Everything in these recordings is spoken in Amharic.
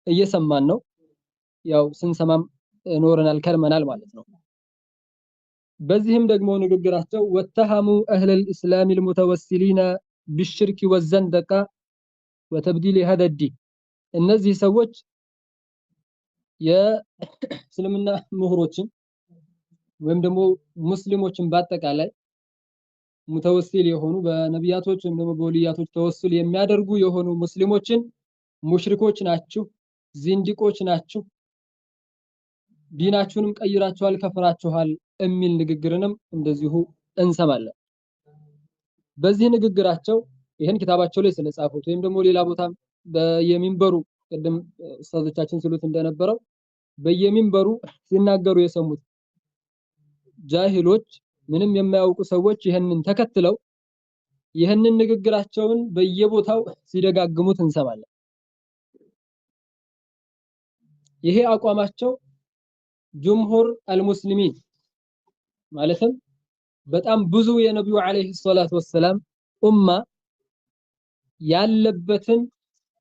እየሰማን ነው። ያው ስንሰማም ኖረናል ከርመናል ማለት ነው። በዚህም ደግሞ ንግግራቸው ወተሃሙ አህለል ኢስላም المتوسلين بالشرك والزندقة وتبديل هذا الدين እነዚህ ሰዎች የእስልምና ምሁሮችን ወይም ደግሞ ሙስሊሞችን በአጠቃላይ ሙተወሲል የሆኑ በነቢያቶች ወይም ደግሞ በወልያቶች ተወሱል የሚያደርጉ የሆኑ ሙስሊሞችን ሙሽሪኮች ናችሁ፣ ዚንዲቆች ናችሁ፣ ዲናችሁንም ቀይራችኋል፣ ከፍራችኋል የሚል ንግግርንም እንደዚሁ እንሰማለን። በዚህ ንግግራቸው ይሄን ኪታባቸው ላይ ስለጻፉት ወይም ደግሞ ሌላ ቦታ በየሚንበሩ ቀደም ኡስታዞቻችን ሲሉት እንደነበረው በየሚንበሩ ሲናገሩ የሰሙት ጃሂሎች ምንም የማያውቁ ሰዎች ይሄንን ተከትለው ይሄንን ንግግራቸውን በየቦታው ሲደጋግሙት እንሰማለን። ይሄ አቋማቸው ጅምሁር አልሙስሊሚን ማለትም በጣም ብዙ የነብዩ አለይሂ ሰላቱ ወሰለም ኡማ ያለበትን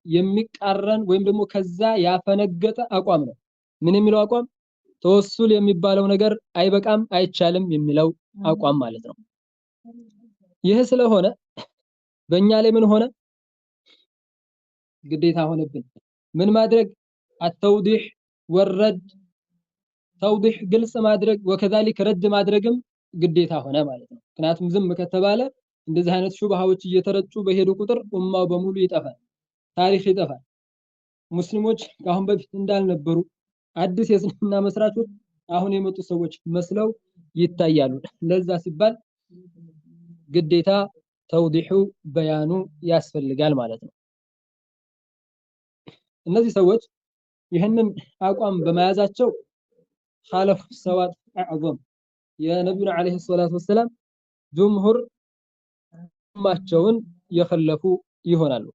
የሚቃረን ወይም ደግሞ ከዛ ያፈነገጠ አቋም ነው። ምን የሚለው አቋም? ተወሱል የሚባለው ነገር አይበቃም አይቻልም የሚለው አቋም ማለት ነው። ይህ ስለሆነ በእኛ ላይ ምን ሆነ? ግዴታ ሆነብን ምን ማድረግ? አተውዲህ ወረድ ተውዲህ ግልጽ ማድረግ ወከዛሊክ ረድ ማድረግም ግዴታ ሆነ ማለት ነው። ምክንያቱም ዝም ከተባለ እንደዚህ አይነት ሹብሃዎች እየተረጩ በሄዱ ቁጥር ኡማው በሙሉ ይጠፋል፣ ታሪክ ይጠፋል። ሙስሊሞች ከአሁን በፊት እንዳልነበሩ አዲስ የእስልምና መስራቾች አሁን የመጡ ሰዎች መስለው ይታያሉ። ለዛ ሲባል ግዴታ ተውዲሑ በያኑ ያስፈልጋል ማለት ነው። እነዚህ ሰዎች ይህንን አቋም በመያዛቸው ኻለፍ ሰዋት አዕظም የነብዩ አለይሂ ሰላቱ ወሰለም ጅምሁር ኡማቸውን የኸለፉ ይሆናሉ።